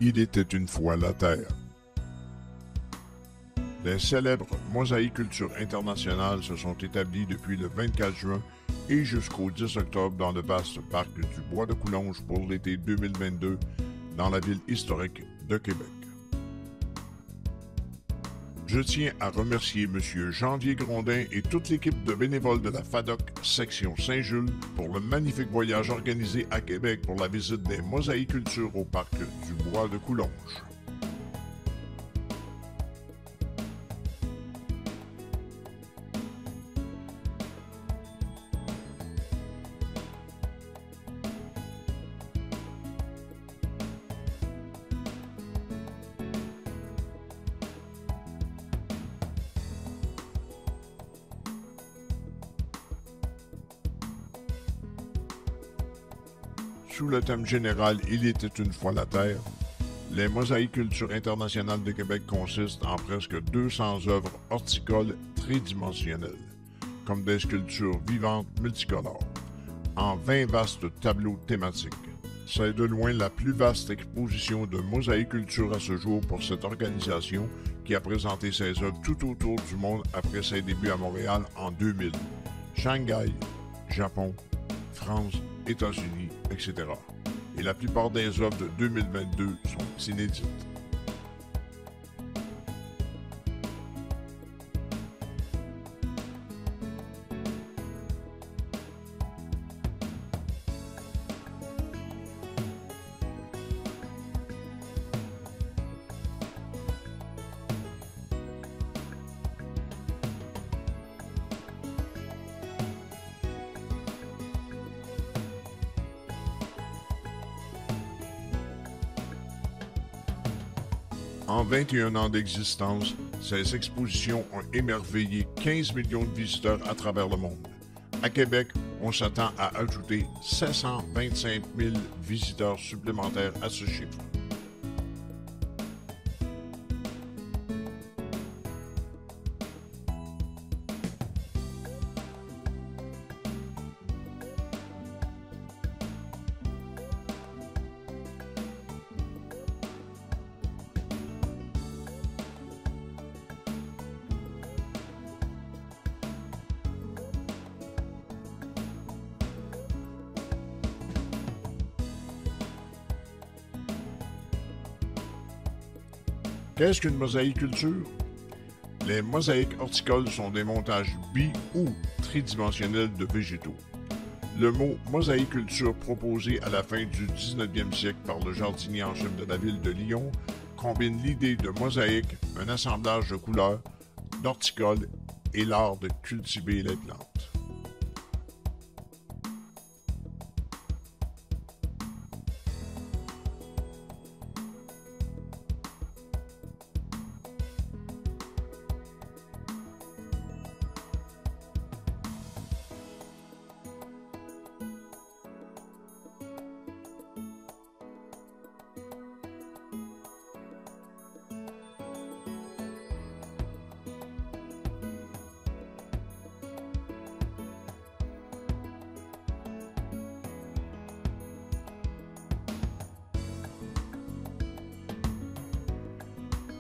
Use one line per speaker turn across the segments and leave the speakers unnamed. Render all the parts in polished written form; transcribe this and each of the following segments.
Il était une fois la Terre. Les célèbres mosaïcultures internationales se sont établies depuis le 24 juin et jusqu'au 10 octobre dans le vaste parc du Bois de Coulonges pour l'été 2022 dans la ville historique de Québec. Je tiens à remercier M. Janvier Grondin et toute l'équipe de bénévoles de la FADOC section Saint-Jules pour le magnifique voyage organisé à Québec pour la visite des mosaïcultures au parc du Bois de Coulonges. Sous le thème général « Il était une fois la Terre », les mosaïcultures internationales de Québec consistent en presque 200 œuvres horticoles tridimensionnelles, comme des sculptures vivantes multicolores, en 20 vastes tableaux thématiques. C'est de loin la plus vaste exposition de mosaïculture à ce jour pour cette organisation qui a présenté ses œuvres tout autour du monde après ses débuts à Montréal en 2000, Shanghai, Japon, France, États-Unis, etc. Et la plupart des œuvres de 2022 sont inédites. En 21 ans d'existence, ces expositions ont émerveillé 15 millions de visiteurs à travers le monde. À Québec, on s'attend à ajouter 725 000 visiteurs supplémentaires à ce chiffre. Qu'est-ce qu'une mosaïculture? Les mosaïques horticoles sont des montages bi- ou tridimensionnels de végétaux. Le mot mosaïculture proposé à la fin du 19e siècle par le jardinier en chef de la ville de Lyon combine l'idée de mosaïque, un assemblage de couleurs, d'horticoles et l'art de cultiver les plantes.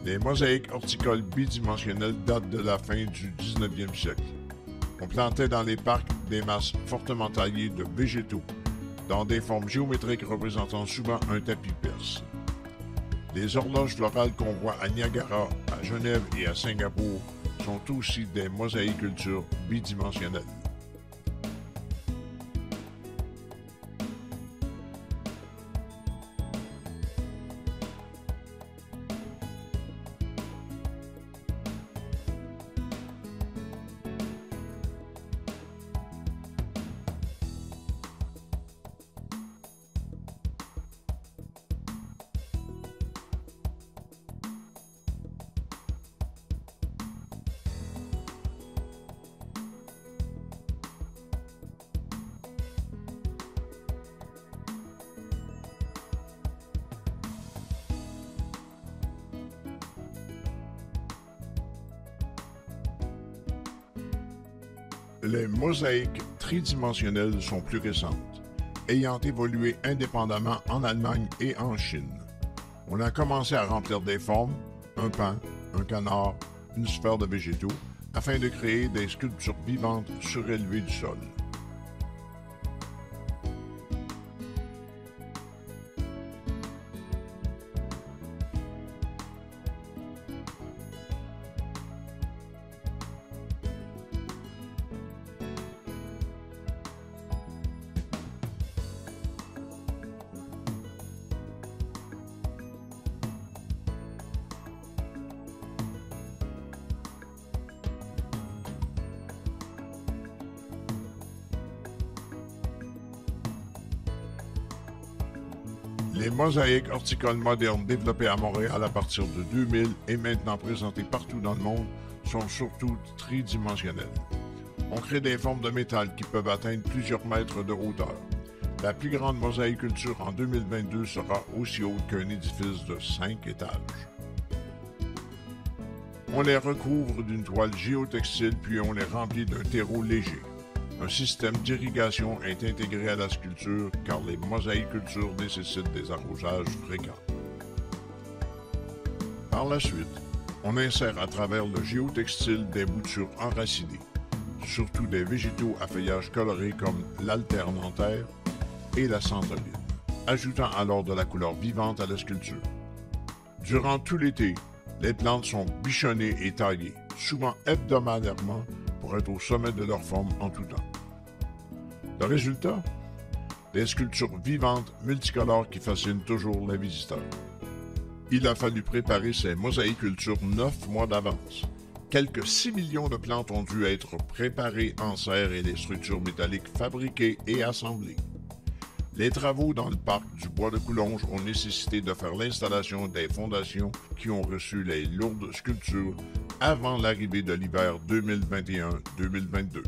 Les mosaïques horticoles bidimensionnelles datent de la fin du 19e siècle. On plantait dans les parcs des masses fortement taillées de végétaux, dans des formes géométriques représentant souvent un tapis perse. Les horloges florales qu'on voit à Niagara, à Genève et à Singapour sont aussi des mosaïcultures bidimensionnelles. Les mosaïques tridimensionnelles sont plus récentes, ayant évolué indépendamment en Allemagne et en Chine. On a commencé à remplir des formes, un pain, un canard, une sphère de végétaux, afin de créer des sculptures vivantes surélevées du sol. Les mosaïques horticoles modernes développées à Montréal à partir de 2000 et maintenant présentées partout dans le monde sont surtout tridimensionnelles. On crée des formes de métal qui peuvent atteindre plusieurs mètres de hauteur. La plus grande mosaïculture en 2022 sera aussi haute qu'un édifice de 5 étages. On les recouvre d'une toile géotextile puis on les remplit d'un terreau léger. Un système d'irrigation est intégré à la sculpture car les mosaïcultures nécessitent des arrosages fréquents. Par la suite, on insère à travers le géotextile des boutures enracinées, surtout des végétaux à feuillage coloré comme l'alternanthère et la centoline, ajoutant alors de la couleur vivante à la sculpture. Durant tout l'été, les plantes sont bichonnées et taillées, souvent hebdomadairement, pour être au sommet de leur forme en tout temps. Le résultat? Des sculptures vivantes, multicolores qui fascinent toujours les visiteurs. Il a fallu préparer ces mosaïcultures 9 mois d'avance. Quelques 6 millions de plantes ont dû être préparées en serre et les structures métalliques fabriquées et assemblées. Les travaux dans le parc du Bois de Coulonges ont nécessité de faire l'installation des fondations qui ont reçu les lourdes sculptures avant l'arrivée de l'hiver 2021-2022.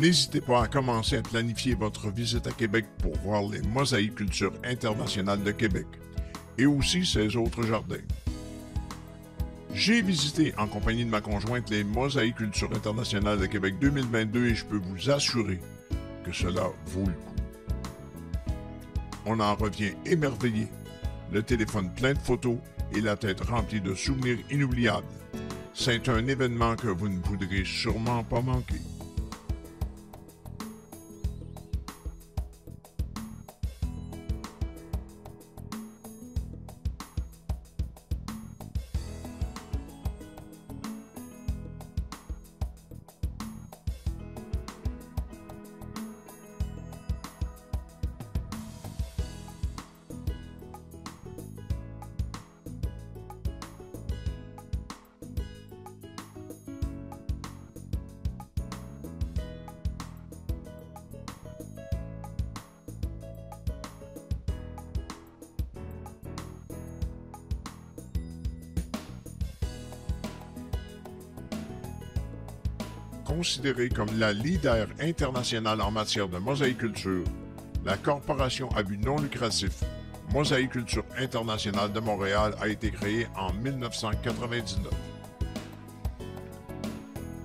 N'hésitez pas à commencer à planifier votre visite à Québec pour voir les mosaïcultures internationales de Québec et aussi ses autres jardins. J'ai visité en compagnie de ma conjointe les mosaïcultures internationales de Québec 2022 et je peux vous assurer que cela vaut le coup. On en revient émerveillé, le téléphone plein de photos et la tête remplie de souvenirs inoubliables. C'est un événement que vous ne voudrez sûrement pas manquer. Considérée comme la leader internationale en matière de mosaïculture, la corporation à but non lucratif Mosaïculture internationale de Montréal a été créée en 1999.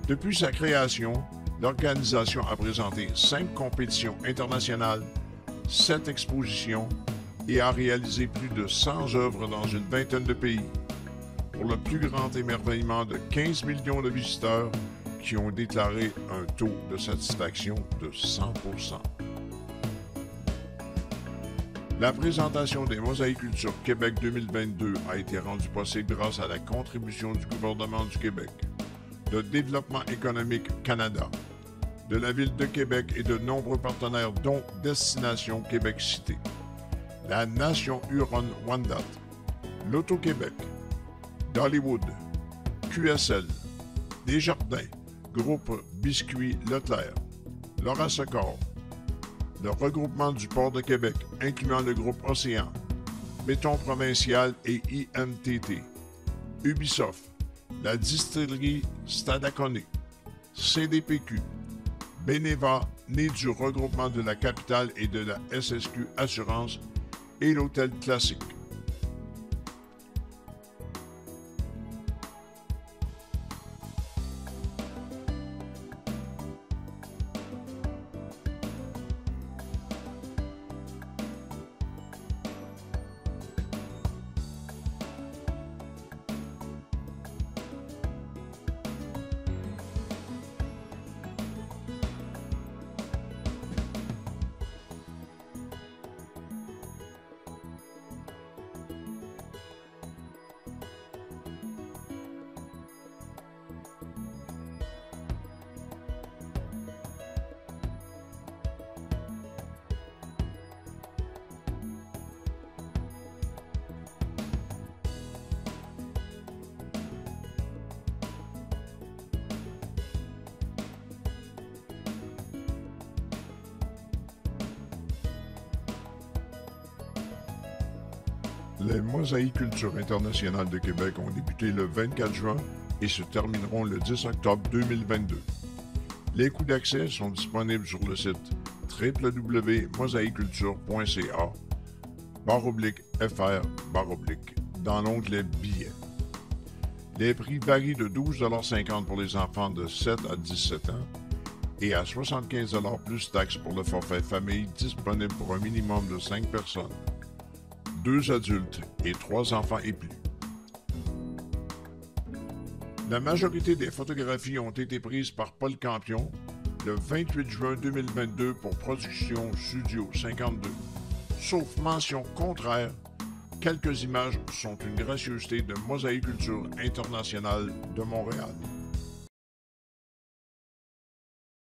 Depuis sa création, l'organisation a présenté 5 compétitions internationales, 7 expositions et a réalisé plus de 100 œuvres dans une vingtaine de pays, pour le plus grand émerveillement de 15 millions de visiteurs qui ont déclaré un taux de satisfaction de 100%. La présentation des Mosaïcultures Québec 2022 a été rendue possible grâce à la contribution du gouvernement du Québec, de Développement économique Canada, de la Ville de Québec et de nombreux partenaires dont Destination Québec Cité, la Nation Huron-Wendat, l'Auto-Québec, Dollywood, QSL, Desjardins, Groupe Biscuits Leclerc, Laura Secor, le regroupement du port de Québec, incluant le groupe Océan, Béton Provincial et IMTT, Ubisoft, la distillerie Stadacone, CDPQ, Beneva, né du regroupement de la capitale et de la SSQ Assurance, et l'Hôtel Classique. Les Mosaïcultures internationales de Québec ont débuté le 24 juin et se termineront le 10 octobre 2022. Les coûts d'accès sont disponibles sur le site www.mosaïculture.ca/FR/ dans l'onglet Billets. Les prix varient de 12,50 $ pour les enfants de 7 à 17 ans et à 75 $ plus taxes pour le forfait famille disponible pour un minimum de 5 personnes. 2 adultes et 3 enfants et plus. La majorité des photographies ont été prises par Paul Campion le 28 juin 2022 pour Production Studio 52. Sauf mention contraire, quelques images sont une gracieuseté de Mosaïculture internationale de Montréal.